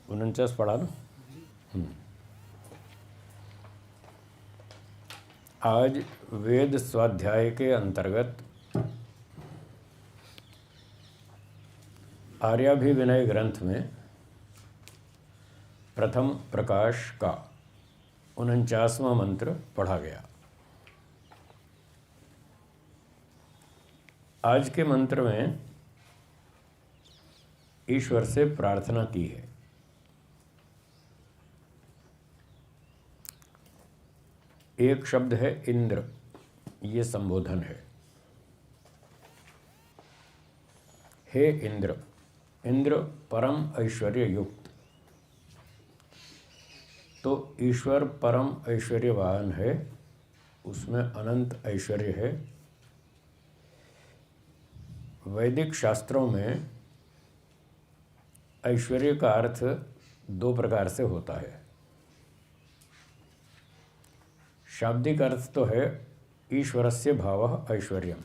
49 पढ़ा ना। आज वेद स्वाध्याय के अंतर्गत आर्याभिविनय ग्रंथ में प्रथम प्रकाश का 49वां मंत्र पढ़ा गया। आज के मंत्र में ईश्वर से प्रार्थना की है। एक शब्द है इंद्र, ये संबोधन है। हे इंद्र, इंद्र परम ऐश्वर्य युक्त। तो ईश्वर परम ऐश्वर्यवान है, उसमें अनंत ऐश्वर्य है। वैदिक शास्त्रों में ऐश्वर्य का अर्थ दो प्रकार से होता है। शाब्दिक अर्थ तो है ईश्वरस्य भावः ऐश्वर्यम्,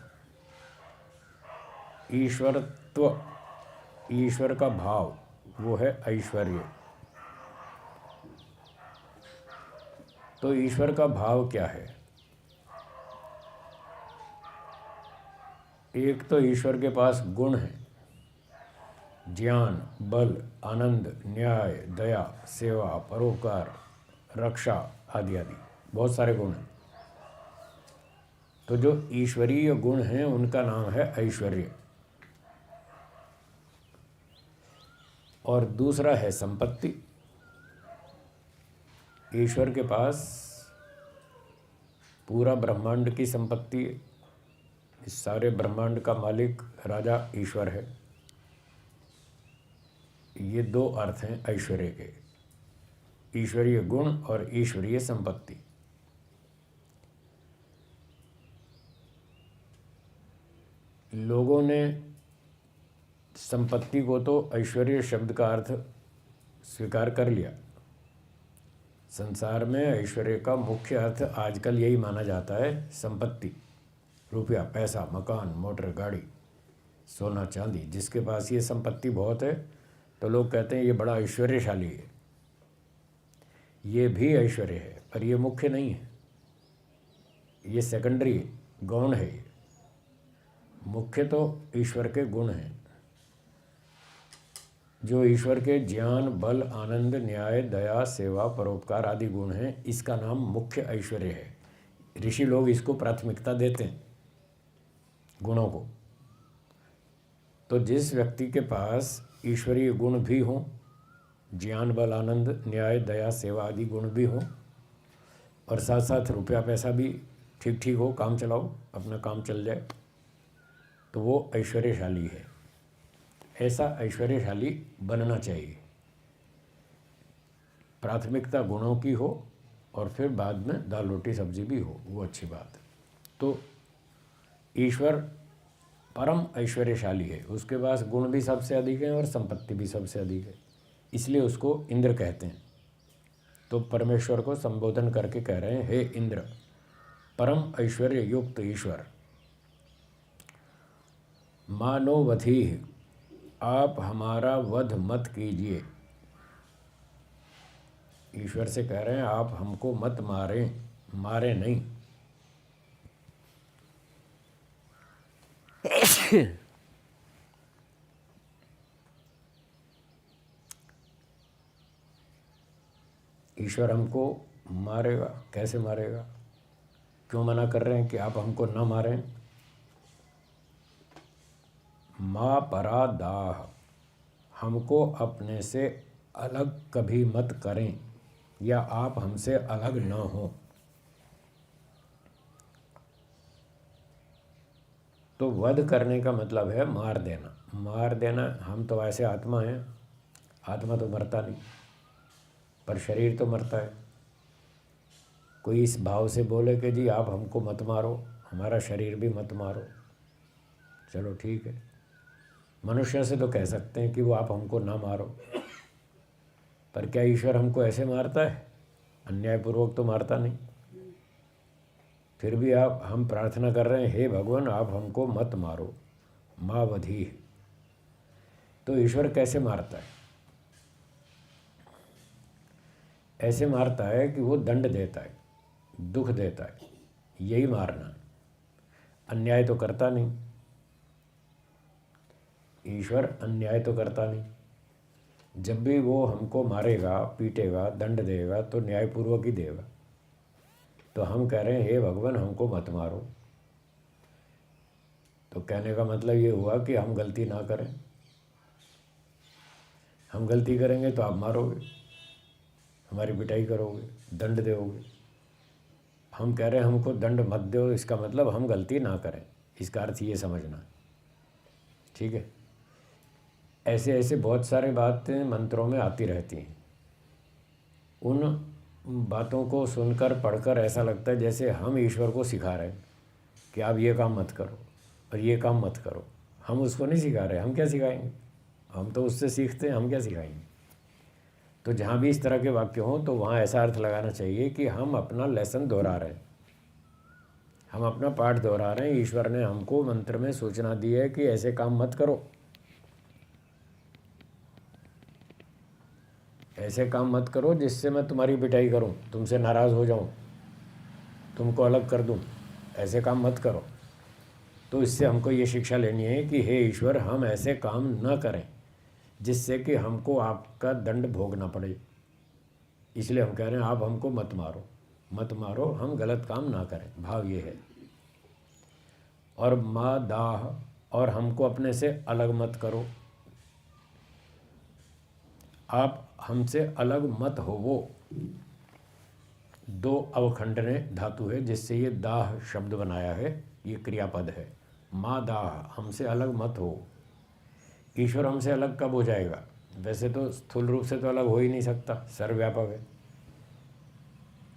ईश्वरत्व, ईश्वर का भाव वो है ऐश्वर्य। तो ईश्वर का भाव क्या है? एक तो ईश्वर के पास गुण है, ज्ञान, बल, आनंद, न्याय, दया, सेवा, परोपकार, रक्षा आदि आदि बहुत सारे गुण हैं। तो जो ईश्वरीय गुण हैं उनका नाम है ऐश्वर्य। और दूसरा है संपत्ति। ईश्वर के पास पूरा ब्रह्मांड की संपत्ति है। इस सारे ब्रह्मांड का मालिक राजा ईश्वर है। ये दो अर्थ हैं ऐश्वर्य के, ईश्वरीय गुण और ईश्वरीय संपत्ति। लोगों ने संपत्ति को तो ऐश्वर्य शब्द का अर्थ स्वीकार कर लिया। संसार में ऐश्वर्य का मुख्य अर्थ आजकल यही माना जाता है, संपत्ति, रुपया, पैसा, मकान, मोटर, गाड़ी, सोना, चांदी। जिसके पास ये संपत्ति बहुत है तो लोग कहते हैं ये बड़ा ऐश्वर्यशाली है। ये भी ऐश्वर्य है पर ये मुख्य नहीं है, ये सेकेंडरी गौण है। ये मुख्य तो ईश्वर के गुण हैं। जो ईश्वर के ज्ञान, बल, आनंद, न्याय, दया, सेवा, परोपकार आदि गुण हैं, इसका नाम मुख्य ऐश्वर्य है। ऋषि लोग इसको प्राथमिकता देते हैं, गुणों को। तो जिस व्यक्ति के पास ईश्वरीय गुण भी हों, ज्ञान, बल, आनंद, न्याय, दया, सेवा आदि गुण भी हों, और साथ साथ रुपया पैसा भी ठीक ठीक हो, काम चलाओ, अपना काम चल जाए, तो वो ऐश्वर्यशाली है। ऐसा ऐश्वर्यशाली बनना चाहिए। प्राथमिकता गुणों की हो और फिर बाद में दाल रोटी सब्जी भी हो, वो अच्छी बात है। तो ईश्वर परम ऐश्वर्यशाली है, उसके पास गुण भी सबसे अधिक हैं और संपत्ति भी सबसे अधिक है, इसलिए उसको इंद्र कहते हैं। तो परमेश्वर को संबोधन करके कह रहे हैं, हे इंद्र, परम ऐश्वर्य युक्त ईश्वर, मानो वधीः, आप हमारा वध मत कीजिए। ईश्वर से कह रहे हैं आप हमको मत मारें, मारे नहीं। ईश्वर हमको मारेगा, कैसे मारेगा? क्यों मना कर रहे हैं कि आप हमको न मारें? मा परादाह, हमको अपने से अलग कभी मत करें, या आप हमसे अलग न हो। तो वध करने का मतलब है मार देना। मार देना, हम तो ऐसे आत्मा हैं, आत्मा तो मरता नहीं, पर शरीर तो मरता है। कोई इस भाव से बोले कि जी आप हमको मत मारो, हमारा शरीर भी मत मारो, चलो ठीक है। मनुष्य से तो कह सकते हैं कि वो आप हमको ना मारो, पर क्या ईश्वर हमको ऐसे मारता है? अन्यायपूर्वक तो मारता नहीं। फिर भी हम प्रार्थना कर रहे हैं, हे भगवान आप हमको मत मारो, माँ वधी। तो ईश्वर कैसे मारता है? ऐसे मारता है कि वो दंड देता है, दुख देता है, यही मारना है। अन्याय तो करता नहीं, ईश्वर अन्याय तो करता नहीं। जब भी वो हमको मारेगा, पीटेगा, दंड देगा तो न्यायपूर्वक ही देगा। तो हम कह रहे हैं हे भगवान हमको मत मारो, तो कहने का मतलब ये हुआ कि हम गलती ना करें। हम गलती करेंगे तो आप मारोगे, हमारी पिटाई करोगे, दंड दोगे। हम कह रहे हैं हमको दंड मत दो, इसका मतलब हम गलती ना करें, इसका अर्थ ये समझना, ठीक है। ऐसे ऐसे बहुत सारे बातें मंत्रों में आती रहती हैं। उन बातों को सुनकर पढ़कर ऐसा लगता है जैसे हम ईश्वर को सिखा रहे हैं कि आप ये काम मत करो और ये काम मत करो। हम उसको नहीं सिखा रहे, हम क्या सिखाएंगे? हम तो उससे सीखते हैं, हम क्या सिखाएंगे? तो जहाँ भी इस तरह के वाक्य हों तो वहाँ ऐसा अर्थ लगाना चाहिए कि हम अपना लेसन दोहरा रहे हैं, हम अपना पाठ दोहरा रहे हैं। ईश्वर ने हमको मंत्र में सूचना दी है कि ऐसे काम मत करो, ऐसे काम मत करो जिससे मैं तुम्हारी पिटाई करूं, तुमसे नाराज़ हो जाऊं, तुमको अलग कर दूं, ऐसे काम मत करो। तो इससे हमको ये शिक्षा लेनी है कि हे ईश्वर हम ऐसे काम न करें जिससे कि हमको आपका दंड भोगना पड़े। इसलिए हम कह रहे हैं आप हमको मत मारो, मत मारो, हम गलत काम ना करें, भाव ये है। और मा दाह, और हमको अपने से अलग मत करो, आप हमसे अलग मत होवो। दो अवखंडने धातु है जिससे ये दाह शब्द बनाया है, ये क्रियापद है। मा दाह, हमसे अलग मत हो। ईश्वर हमसे अलग कब हो जाएगा? वैसे तो स्थूल रूप से तो अलग हो ही नहीं सकता, सर्वव्यापक है।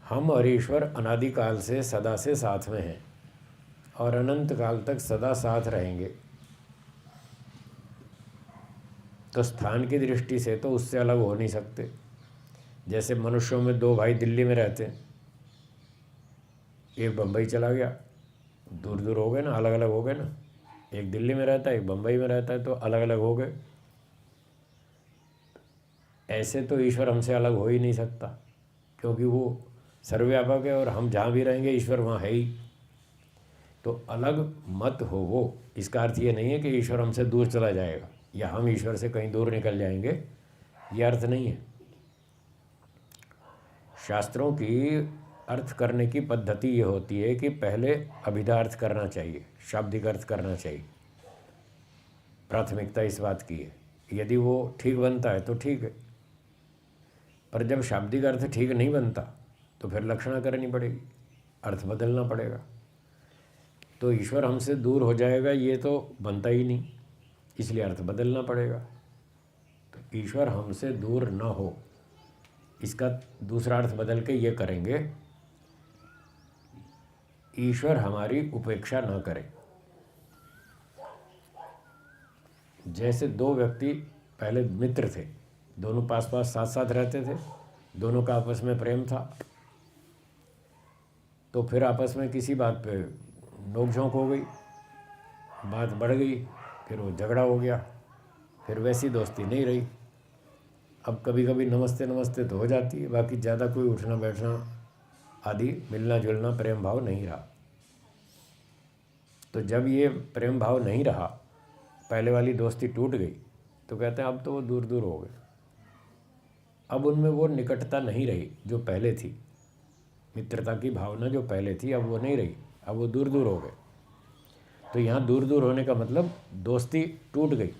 हम और ईश्वर अनादिकाल से सदा से साथ में हैं और अनंत काल तक सदा साथ रहेंगे। तो स्थान की दृष्टि से तो उससे अलग हो नहीं सकते। जैसे मनुष्यों में दो भाई दिल्ली में रहते हैं, एक बम्बई चला गया, दूर दूर हो गए ना, अलग अलग हो गए ना। एक दिल्ली में रहता है, एक बम्बई में रहता है, तो अलग अलग हो गए। ऐसे तो ईश्वर हमसे अलग हो ही नहीं सकता, क्योंकि वो सर्वव्यापक है और हम जहाँ भी रहेंगे ईश्वर वहाँ है ही। तो अलग मत हो वो, इसका अर्थ ये नहीं है कि ईश्वर हमसे दूर चला जाएगा या हम ईश्वर से कहीं दूर निकल जाएंगे, ये अर्थ नहीं है। शास्त्रों की अर्थ करने की पद्धति ये होती है कि पहले अभिधा अर्थ करना चाहिए, शाब्दिक अर्थ करना चाहिए। प्राथमिकता इस बात की है। यदि वो ठीक बनता है तो ठीक है, पर जब शाब्दिक अर्थ ठीक नहीं बनता तो फिर लक्षणा करनी पड़ेगी, अर्थ बदलना पड़ेगा। तो ईश्वर हमसे दूर हो जाएगा ये तो बनता ही नहीं, इसलिए अर्थ बदलना पड़ेगा। तो ईश्वर हमसे दूर न हो, इसका दूसरा अर्थ बदल के ये करेंगे, ईश्वर हमारी उपेक्षा न करे। जैसे दो व्यक्ति पहले मित्र थे, दोनों पास पास साथ साथ रहते थे, दोनों का आपस में प्रेम था, तो फिर आपस में किसी बात पे नोक-झोंक हो गई, बात बढ़ गई, फिर वो झगड़ा हो गया, फिर वैसी दोस्ती नहीं रही। अब कभी कभी नमस्ते नमस्ते तो हो जाती है, बाकी ज़्यादा कोई उठना बैठना आदि मिलना जुलना प्रेम भाव नहीं रहा। तो जब ये प्रेम भाव नहीं रहा, पहले वाली दोस्ती टूट गई, तो कहते हैं अब तो वो दूर दूर हो गए। अब उनमें वो निकटता नहीं रही जो पहले थी, मित्रता की भावना जो पहले थी अब वो नहीं रही, अब वो दूर दूर हो गए। तो यहाँ दूर दूर होने का मतलब दोस्ती टूट गई,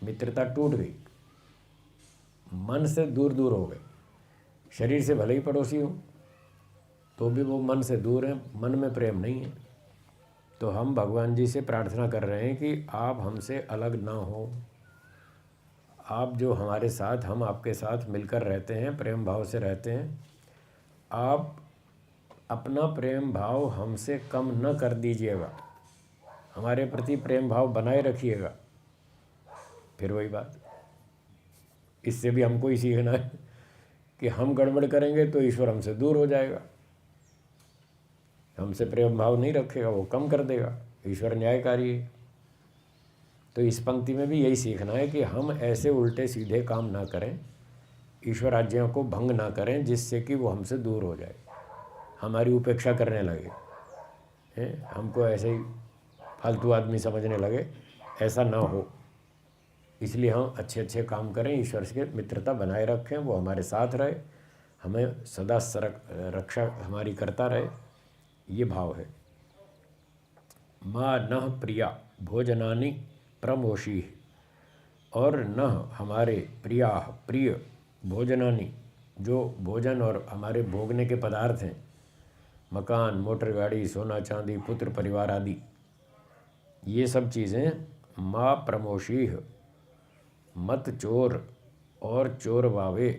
मित्रता टूट गई, मन से दूर दूर हो गए। शरीर से भले ही पड़ोसी हो तो भी वो मन से दूर हैं, मन में प्रेम नहीं है। तो हम भगवान जी से प्रार्थना कर रहे हैं कि आप हमसे अलग ना हो, आप जो हमारे साथ, हम आपके साथ मिलकर रहते हैं, प्रेम भाव से रहते हैं, आप अपना प्रेम भाव हमसे कम न कर दीजिएगा, हमारे प्रति प्रेम भाव बनाए रखिएगा। फिर वही बात, इससे भी हमको ही सीखना है कि हम गड़बड़ करेंगे तो ईश्वर हमसे दूर हो जाएगा, हमसे प्रेम भाव नहीं रखेगा, वो कम कर देगा। ईश्वर न्यायकारी है। तो इस पंक्ति में भी यही सीखना है कि हम ऐसे उल्टे सीधे काम ना करें, ईश्वर आज्ञा को भंग ना करें जिससे कि वो हमसे दूर हो जाए, हमारी उपेक्षा करने लगे, हैं, हमको ऐसे ही फालतू आदमी समझने लगे, ऐसा ना हो। इसलिए हम अच्छे अच्छे काम करें, ईश्वर से मित्रता बनाए रखें, वो हमारे साथ रहे, हमें सदा रक्षा हमारी करता रहे, ये भाव है। माँ नः प्रिया भोजनानि प्रमोषी, और न हमारे प्रिया प्रिय भोजनानि, जो भोजन और हमारे भोगने के पदार्थ हैं, मकान, मोटर गाड़ी, सोना चांदी, पुत्र परिवार आदि, ये सब चीज़ें माँ प्रमोषी, मत चोर और चोर वावे।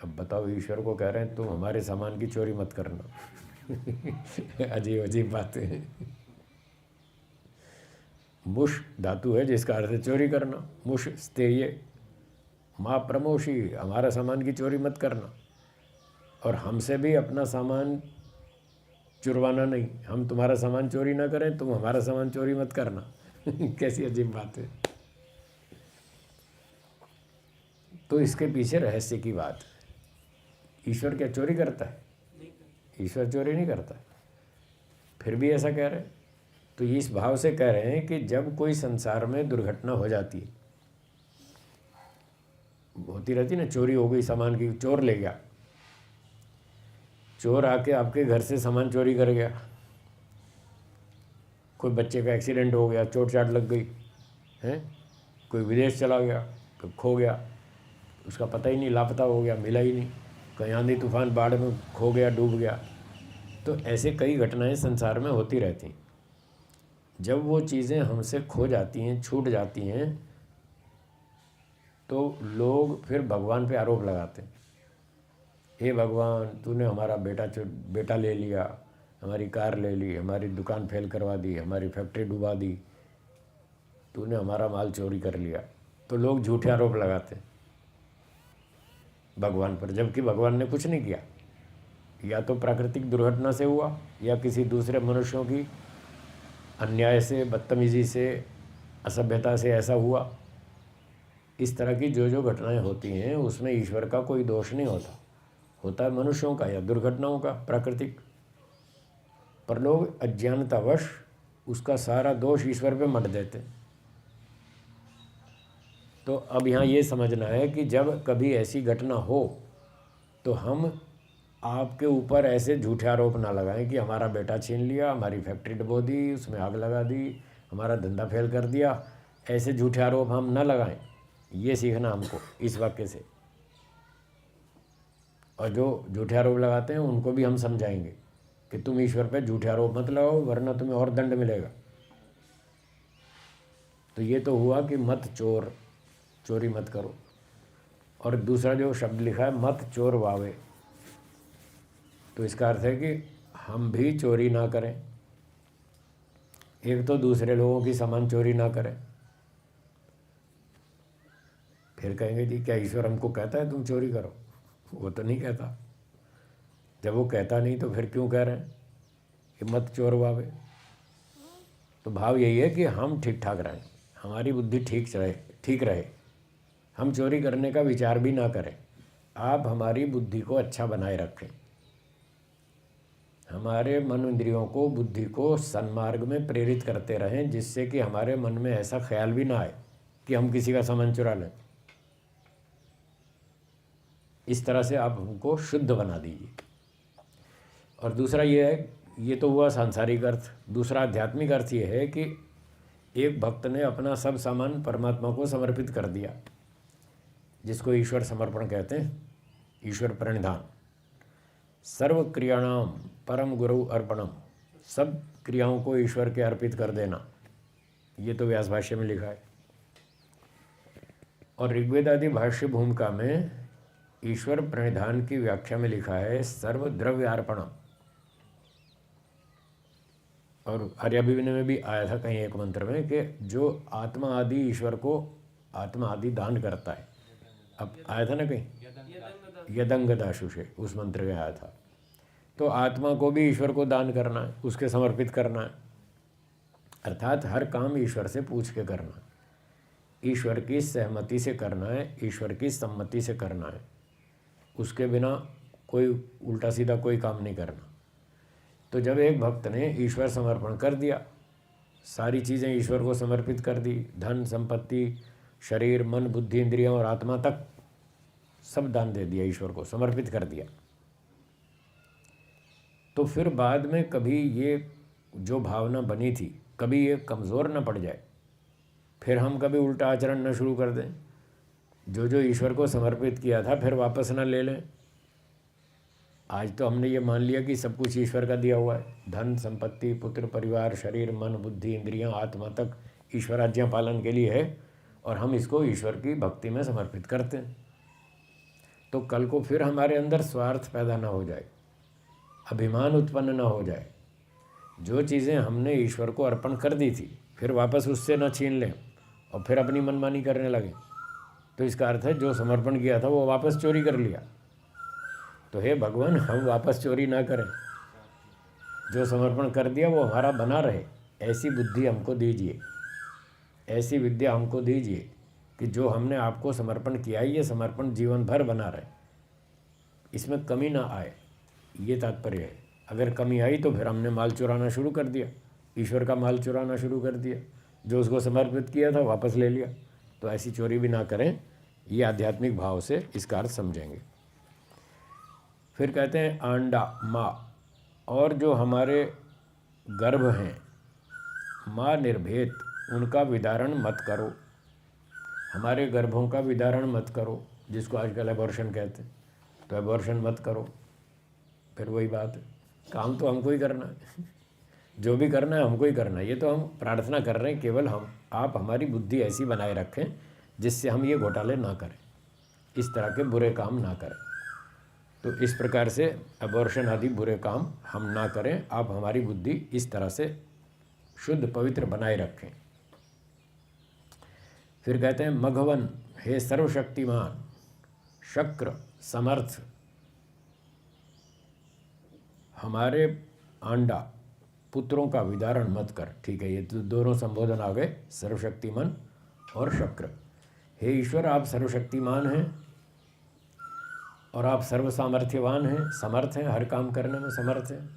अब बताओ, ईश्वर को कह रहे हैं तुम हमारे सामान की चोरी मत करना। अजीब अजीब बातें। मुष धातु है जिसका अर्थ है चोरी करना, मुष स्तेय, माँ प्रमोषी, हमारा सामान की चोरी मत करना, और हमसे भी अपना सामान चुरवाना नहीं, हम तुम्हारा सामान चोरी ना करें, तुम हमारा सामान चोरी मत करना। कैसी अजीब बात है। तो इसके पीछे रहस्य की बात, ईश्वर क्या चोरी करता है? ईश्वर चोरी नहीं करता, फिर भी ऐसा कह रहे हैं। तो इस भाव से कह रहे हैं कि जब कोई संसार में दुर्घटना हो जाती है, होती रहती ना, चोरी हो गई सामान की, चोर ले गया, चोर आके आपके घर से सामान चोरी कर गया, कोई बच्चे का एक्सीडेंट हो गया, चोट चाट लग गई है, कोई विदेश चला गया, तो खो गया, उसका पता ही नहीं, लापता हो गया, मिला ही नहीं, कहीं आंधी तूफान बाढ़ में खो गया, डूब गया। तो ऐसे कई घटनाएं संसार में होती रहती। जब वो चीज़ें हमसे खो जाती हैं, छूट जाती हैं, तो लोग फिर भगवान पे आरोप लगाते हैं, हे भगवान तूने हमारा बेटा ले लिया, हमारी कार ले ली, हमारी दुकान फेल करवा दी, हमारी फैक्ट्री डुबा दी, तूने हमारा माल चोरी कर लिया। तो लोग झूठे आरोप लगाते हैं भगवान पर, जबकि भगवान ने कुछ नहीं किया। या तो प्राकृतिक दुर्घटना से हुआ, या किसी दूसरे मनुष्यों की अन्याय से, बदतमीजी से, असभ्यता से ऐसा हुआ। इस तरह की जो जो घटनाएं होती हैं उसमें ईश्वर का कोई दोष नहीं होता, होता है मनुष्यों का या दुर्घटनाओं का, प्राकृतिक। पर लोग अज्ञानतावश उसका सारा दोष ईश्वर पे मढ़ देते। तो अब यहाँ ये समझना है कि जब कभी ऐसी घटना हो तो हम आपके ऊपर ऐसे झूठे आरोप ना लगाएं कि हमारा बेटा छीन लिया, हमारी फैक्ट्री डुबो दी, उसमें आग लगा दी, हमारा धंधा फेल कर दिया। ऐसे झूठे आरोप हम न लगाएं, ये सीखना हमको इस वाक्य से। और जो झूठे आरोप लगाते हैं उनको भी हम समझाएंगे कि तुम ईश्वर पे झूठे आरोप मत लगाओ, वरना तुम्हें और दंड मिलेगा। तो ये तो हुआ कि मत चोर, चोरी मत करो। और दूसरा जो शब्द लिखा है मत चोर वावे, तो इसका अर्थ है कि हम भी चोरी ना करें। एक तो दूसरे लोगों की सामान चोरी ना करें। फिर कहेंगे जी क्या ईश्वर हमको कहता है तुम चोरी करो? वो तो नहीं कहता। जब वो कहता नहीं तो फिर क्यों कह रहे हैं कि मत चोर वावे? तो भाव यही है कि हम ठीक ठाक रहें, हमारी बुद्धि ठीक रहे, हम चोरी करने का विचार भी ना करें। आप हमारी बुद्धि को अच्छा बनाए रखें, हमारे मन इंद्रियों को, बुद्धि को सन्मार्ग में प्रेरित करते रहें, जिससे कि हमारे मन में ऐसा ख्याल भी ना आए कि हम किसी का सामान चुरा लें। इस तरह से आप हमको शुद्ध बना दीजिए। और दूसरा ये है, ये तो हुआ सांसारिक अर्थ। दूसरा आध्यात्मिक अर्थ ये है कि एक भक्त ने अपना सब सामान परमात्मा को समर्पित कर दिया, जिसको ईश्वर समर्पण कहते हैं, ईश्वर प्रणिधान। सर्व क्रियाणाम परम गुरु अर्पणम, सब क्रियाओं को ईश्वर के अर्पित कर देना, ये तो व्यास भाष्य में लिखा है। और ऋग्वेद आदि भाष्य भूमिका में ईश्वर प्रणिधान की व्याख्या में लिखा है सर्व द्रव्यार्पणम। और आर्याभिवन में भी आया था कहीं एक मंत्र में कि जो आत्मा आदि ईश्वर को आत्मा आदि दान करता है। अब आया था ना कहीं, यदंगदाशु से उस मंत्र में आया था। तो आत्मा को भी ईश्वर को दान करना है, उसके समर्पित करना है, अर्थात हर काम ईश्वर से पूछ के करना। ईश्वर की सहमति से करना है, ईश्वर की सम्मति से करना है। उसके बिना कोई उल्टा सीधा कोई काम नहीं करना। तो जब एक भक्त ने ईश्वर समर्पण कर दिया, सारी चीज़ें ईश्वर को समर्पित कर दी, धन संपत्ति, शरीर, मन, बुद्धि, इंद्रियां और आत्मा तक सब दान दे दिया, ईश्वर को समर्पित कर दिया, तो फिर बाद में कभी ये जो भावना बनी थी कभी ये कमज़ोर न पड़ जाए, फिर हम कभी उल्टा आचरण न शुरू कर दें, जो ईश्वर को समर्पित किया था फिर वापस न ले लें। आज तो हमने ये मान लिया कि सब कुछ ईश्वर का दिया हुआ है, धन संपत्ति, पुत्र परिवार, शरीर, मन, बुद्धि, इंद्रियां, आत्मा तक ईश्वर आज्ञा पालन के लिए है, और हम इसको ईश्वर की भक्ति में समर्पित करते हैं। तो कल को फिर हमारे अंदर स्वार्थ पैदा ना हो जाए, अभिमान उत्पन्न ना हो जाए। जो चीज़ें हमने ईश्वर को अर्पण कर दी थी फिर वापस उससे न छीन लें और फिर अपनी मनमानी करने लगे, तो इसका अर्थ है जो समर्पण किया था वो वापस चोरी कर लिया। तो हे भगवान, हम वापस चोरी ना करें, जो समर्पण कर दिया वो हमारा बना रहे, ऐसी बुद्धि हमको दीजिए, ऐसी विद्या हमको दीजिए कि जो हमने आपको समर्पण किया है ये समर्पण जीवन भर बना रहे, इसमें कमी ना आए, ये तात्पर्य है। अगर कमी आई तो फिर हमने माल चुराना शुरू कर दिया, ईश्वर का माल चुराना शुरू कर दिया, जो उसको समर्पित किया था वापस ले लिया। तो ऐसी चोरी भी ना करें, ये आध्यात्मिक भाव से इसका अर्थ समझेंगे। फिर कहते हैं आंडा, माँ, और जो हमारे गर्भ हैं, माँ निर्भेद, उनका विदारण मत करो, हमारे गर्भों का विदारण मत करो, जिसको आजकल एबॉर्शन कहते हैं। तो एबॉर्शन मत करो। फिर वही बात है, काम तो हमको ही करना है, जो भी करना है हमको ही करना है। ये तो हम प्रार्थना कर रहे हैं केवल आप हमारी बुद्धि ऐसी बनाए रखें जिससे हम ये घोटाले ना करें, इस तरह के बुरे काम ना करें। तो इस प्रकार से एबॉर्शन आदि बुरे काम हम ना करें, आप हमारी बुद्धि इस तरह से शुद्ध पवित्र बनाए रखें। फिर कहते हैं मघवन, हे सर्वशक्तिमान, शक्र, समर्थ, हमारे आंडा पुत्रों का विदारण मत कर। ठीक है, ये तो दोनों संबोधन आ गए, सर्वशक्तिमान और शक्र। हे ईश्वर, आप सर्वशक्तिमान हैं और आप सर्व सामर्थ्यवान हैं, समर्थ हैं, हर काम करने में समर्थ हैं।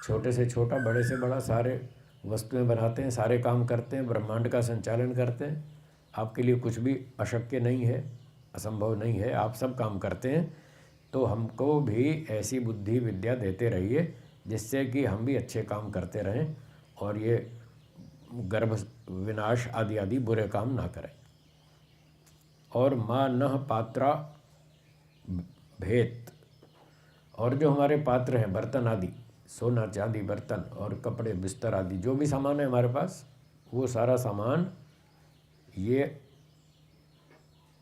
छोटे से छोटा, बड़े से बड़ा सारे वस्तुएं बनाते हैं, सारे काम करते हैं, ब्रह्मांड का संचालन करते हैं। आपके लिए कुछ भी अशक्य नहीं है, असंभव नहीं है, आप सब काम करते हैं। तो हमको भी ऐसी बुद्धि विद्या देते रहिए जिससे कि हम भी अच्छे काम करते रहें और ये गर्भ विनाश आदि आदि बुरे काम ना करें। और माँ नह पात्रा भेद, और जो हमारे पात्र हैं, बर्तन आदि, सोना चांदी बर्तन और कपड़े बिस्तर आदि जो भी सामान है हमारे पास, वो सारा सामान ये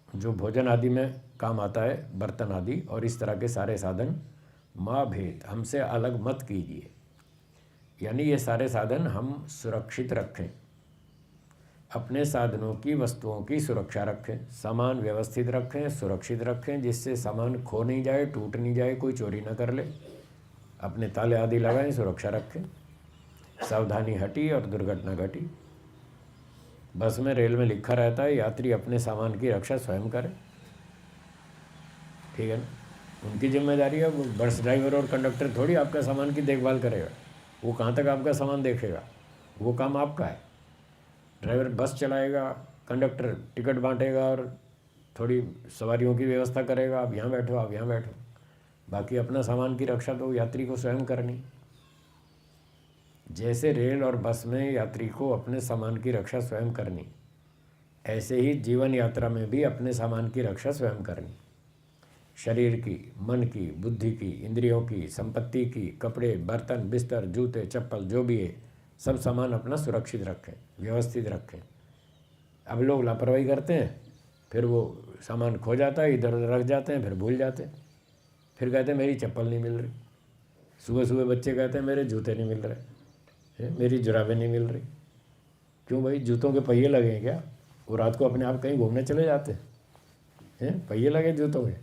जो भोजन आदि में काम आता है, बर्तन आदि और इस तरह के सारे साधन, माँ भेद, हमसे अलग मत कीजिए। यानी ये सारे साधन हम सुरक्षित रखें, अपने साधनों की, वस्तुओं की सुरक्षा रखें, सामान व्यवस्थित रखें, सुरक्षित रखें, जिससे सामान खो नहीं जाए, टूट नहीं जाए, कोई चोरी ना कर ले। अपने ताले आदि लगाएं, सुरक्षा रखें, सावधानी हटी और दुर्घटना घटी। बस में, रेल में लिखा रहता है यात्री अपने सामान की रक्षा स्वयं करें, ठीक है ना, उनकी जिम्मेदारी है। वो बस ड्राइवर और कंडक्टर थोड़ी आपका सामान की देखभाल करेगा, वो कहाँ तक आपका सामान देखेगा, वो काम आपका है। ड्राइवर बस चलाएगा, कंडक्टर टिकट बांटेगा और थोड़ी सवारियों की व्यवस्था करेगा, आप यहाँ बैठो, आप यहाँ बैठो। बाकी अपना सामान की रक्षा तो यात्री को स्वयं करनी। जैसे रेल और बस में यात्री को अपने सामान की रक्षा स्वयं करनी, ऐसे ही जीवन यात्रा में भी अपने सामान की रक्षा स्वयं करनी। शरीर की, मन की, बुद्धि की, इंद्रियों की, संपत्ति की, कपड़े, बर्तन, बिस्तर, जूते, चप्पल, जो भी है, सब सामान अपना सुरक्षित रखें, व्यवस्थित रखें। अब लोग लापरवाही करते हैं, फिर वो सामान खो जाता है, इधर उधर रख जाते हैं, फिर भूल जाते हैं, फिर कहते हैं मेरी चप्पल नहीं मिल रही। सुबह सुबह बच्चे कहते हैं मेरे जूते नहीं मिल रहे, मेरी जुराबें नहीं मिल रही। क्यों भाई, जूतों के पहिए लगे हैं क्या? वो रात को अपने आप कहीं घूमने चले जाते हैं, पहिए लगे जूतों के?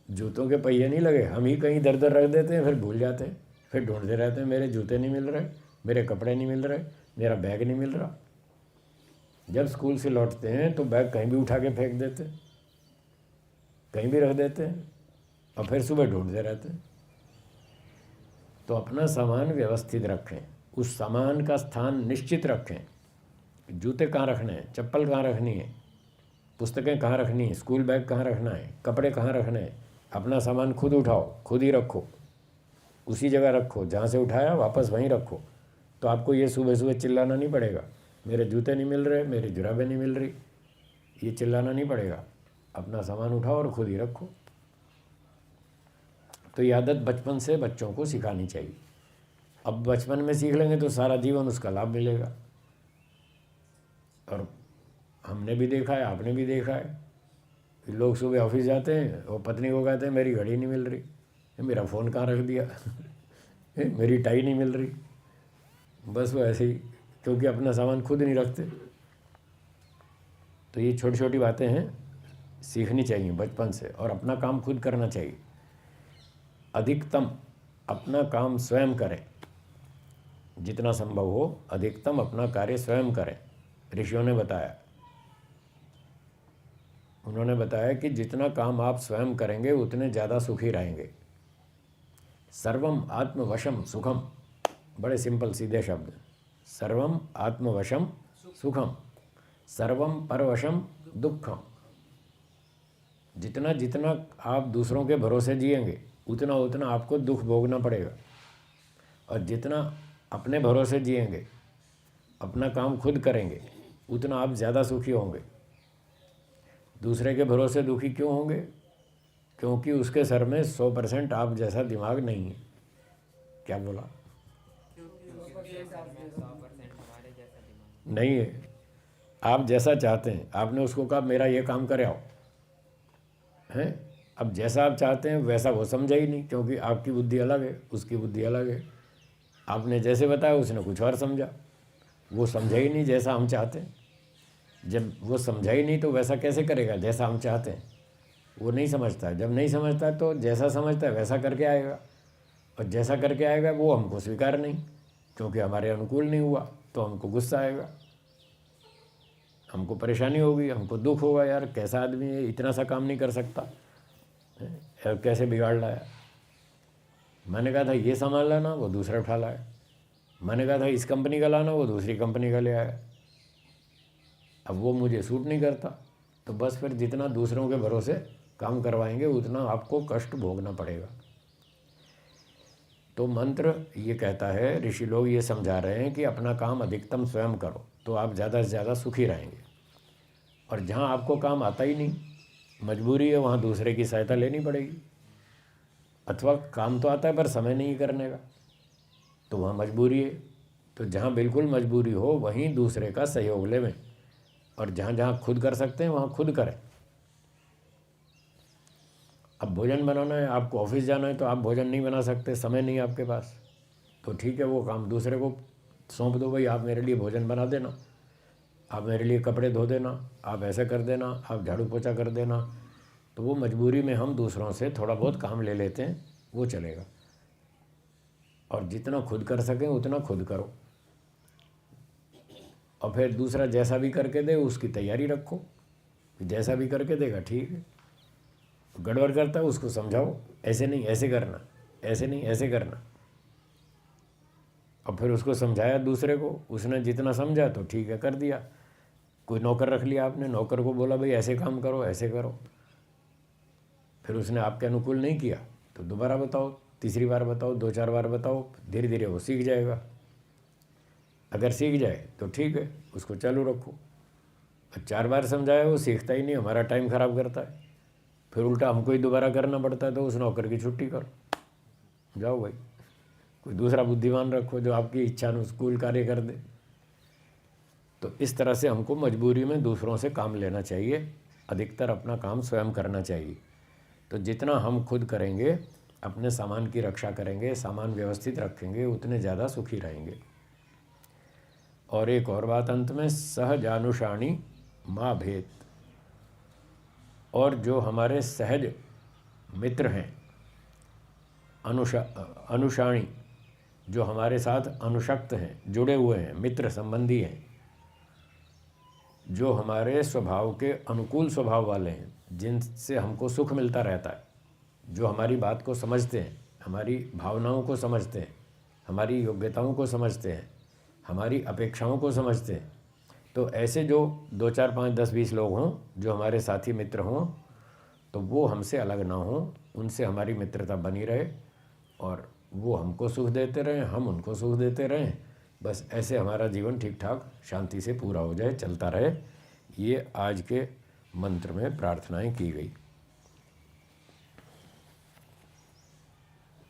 जूतों के पहिए नहीं लगे, हम ही कहीं दर दर रख देते हैं, फिर भूल जाते हैं, फिर ढूंढते रहते हैं, मेरे जूते नहीं मिल रहे, मेरे कपड़े नहीं मिल रहे, मेरा बैग नहीं मिल रहा। जब स्कूल से लौटते हैं तो बैग कहीं भी उठा के फेंक देते, कहीं भी रख देते हैं और फिर सुबह ढूंढते रहते हैं। तो अपना सामान व्यवस्थित रखें, उस सामान का स्थान निश्चित रखें। जूते कहाँ रखने हैं, चप्पल कहाँ रखनी है, पुस्तकें कहाँ रखनी है, स्कूल बैग कहाँ रखना है, कपड़े कहाँ रखने हैं। अपना सामान खुद उठाओ, खुद ही रखो, उसी जगह रखो जहाँ से उठाया वापस वहीं रखो। तो आपको ये सुबह सुबह चिल्लाना नहीं पड़ेगा, मेरे जूते नहीं मिल रहे, मेरी जुराबें नहीं मिल रही, ये चिल्लाना नहीं पड़ेगा। अपना सामान उठाओ और खुद ही रखो। तो ये आदत बचपन से बच्चों को सिखानी चाहिए। अब बचपन में सीख लेंगे तो सारा जीवन उसका लाभ मिलेगा। और हमने भी देखा है, आपने भी देखा है, लोग सुबह ऑफिस जाते हैं और पत्नी को कहते हैं मेरी घड़ी नहीं मिल रही, मेरा फ़ोन कहाँ रख दिया, मेरी टाई नहीं मिल रही। बस वो ऐसे ही, क्योंकि अपना सामान खुद नहीं रखते। तो ये छोटी छोटी बातें हैं, सीखनी चाहिए बचपन से, और अपना काम खुद करना चाहिए। अधिकतम अपना काम स्वयं करें, जितना संभव हो अधिकतम अपना कार्य स्वयं करें। ऋषियों ने बताया, उन्होंने बताया कि जितना काम आप स्वयं करेंगे उतने ज़्यादा सुखी रहेंगे। सर्वम आत्मवशम सुखम, बड़े सिंपल सीधे शब्द। सर्वम आत्मवशम सुखम, सर्वम परवशम दुखम। जितना जितना आप दूसरों के भरोसे जिएंगे उतना उतना आपको दुख भोगना पड़ेगा, और जितना अपने भरोसे जिएंगे, अपना काम खुद करेंगे, उतना आप ज़्यादा सुखी होंगे। दूसरे के भरोसे दुखी क्यों होंगे? क्योंकि उसके सर में 100% आप जैसा दिमाग नहीं है। क्या बोला? नहीं है, आप जैसा चाहते हैं। आपने उसको कहा मेरा ये काम करे आओ, हैं? अब जैसा आप चाहते हैं वैसा वो समझा ही नहीं, क्योंकि आपकी बुद्धि अलग है, उसकी बुद्धि अलग है। आपने जैसे बताया उसने कुछ और समझा, वो समझा ही नहीं जैसा हम चाहते हैं। जब वो समझा ही नहीं तो वैसा कैसे करेगा जैसा हम चाहते हैं? वो नहीं समझता है। जब नहीं समझता है तो जैसा समझता है वैसा करके आएगा, और जैसा करके आएगा वो हमको स्वीकार नहीं, क्योंकि हमारे अनुकूल नहीं हुआ, तो हमको गुस्सा आएगा, हमको परेशानी होगी, हमको दुख होगा। यार कैसा आदमी है, इतना सा काम नहीं कर सकता, यार कैसे बिगाड़ लाया। मैंने कहा था ये सामान लाना, वो दूसरा उठा लाया। मैंने कहा था इस कंपनी का लाना, वो दूसरी कंपनी का ले आया। अब वो मुझे सूट नहीं करता। तो बस फिर जितना दूसरों के भरोसे काम करवाएंगे उतना आपको कष्ट भोगना पड़ेगा। तो मंत्र ये कहता है, ऋषि लोग ये समझा रहे हैं कि अपना काम अधिकतम स्वयं करो तो आप ज़्यादा से ज़्यादा सुखी रहेंगे। और जहाँ आपको काम आता ही नहीं, मजबूरी है, वहाँ दूसरे की सहायता लेनी पड़ेगी। अथवा काम तो आता है पर समय नहीं करने का, तो वहाँ मजबूरी है। तो जहाँ बिल्कुल मजबूरी हो वहीं दूसरे का सहयोग लेवें, और जहाँ जहाँ खुद कर सकते हैं वहाँ खुद करें। अब भोजन बनाना है, आपको ऑफिस जाना है, तो आप भोजन नहीं बना सकते, समय नहीं है आपके पास, तो ठीक है वो काम दूसरे को सौंप दो, भाई आप मेरे लिए भोजन बना देना, आप मेरे लिए कपड़े धो देना, आप ऐसा कर देना, आप झाड़ू पोछा कर देना। तो वो मजबूरी में हम दूसरों से थोड़ा बहुत काम ले लेते हैं, वो चलेगा। और जितना खुद कर सकें उतना खुद करो, और फिर दूसरा जैसा भी करके दे उसकी तैयारी रखो, जैसा भी करके देगा ठीक है। गड़बड़ करता है उसको समझाओ, ऐसे नहीं ऐसे करना, ऐसे नहीं ऐसे करना। और फिर उसको समझाया दूसरे को, उसने जितना समझा तो ठीक है कर दिया। कोई नौकर रख लिया आपने, नौकर को बोला भाई ऐसे काम करो ऐसे करो, फिर उसने आपके अनुकूल नहीं किया तो दोबारा बताओ, तीसरी बार बताओ, 2-4 बार बताओ, धीरे धीरे वो सीख जाएगा। अगर सीख जाए तो ठीक है, उसको चालू रखो। और 4 बार समझाया वो सीखता ही नहीं, हमारा टाइम ख़राब करता है, फिर उल्टा हमको ही दोबारा करना पड़ता है, तो उस नौकर की छुट्टी करो, जाओ भाई, कोई दूसरा बुद्धिमान रखो जो आपकी इच्छा अनुकूल कार्य कर दे। तो इस तरह से हमको मजबूरी में दूसरों से काम लेना चाहिए, अधिकतर अपना काम स्वयं करना चाहिए। तो जितना हम खुद करेंगे, अपने सामान की रक्षा करेंगे, सामान व्यवस्थित रखेंगे, उतने ज़्यादा सुखी रहेंगे। और एक और बात अंत में, सहजानुषाणी माँ भेद, और जो हमारे सहज मित्र हैं, अनुषाणी, जो हमारे साथ अनुशक्त हैं, जुड़े हुए हैं, मित्र संबंधी हैं, जो हमारे स्वभाव के अनुकूल स्वभाव वाले हैं, जिनसे हमको सुख मिलता रहता है, जो हमारी बात को समझते हैं, हमारी भावनाओं को समझते हैं, हमारी योग्यताओं को समझते हैं, हमारी अपेक्षाओं को समझते हैं, तो ऐसे जो 2 4 5 10 20 लोग हों जो हमारे साथी मित्र हों, तो वो हमसे अलग ना हों, उनसे हमारी मित्रता बनी रहे और वो हमको सुख देते रहें, हम उनको सुख देते रहें। बस ऐसे हमारा जीवन ठीक ठाक शांति से पूरा हो जाए, चलता रहे। ये आज के मंत्र में प्रार्थनाएं की गई।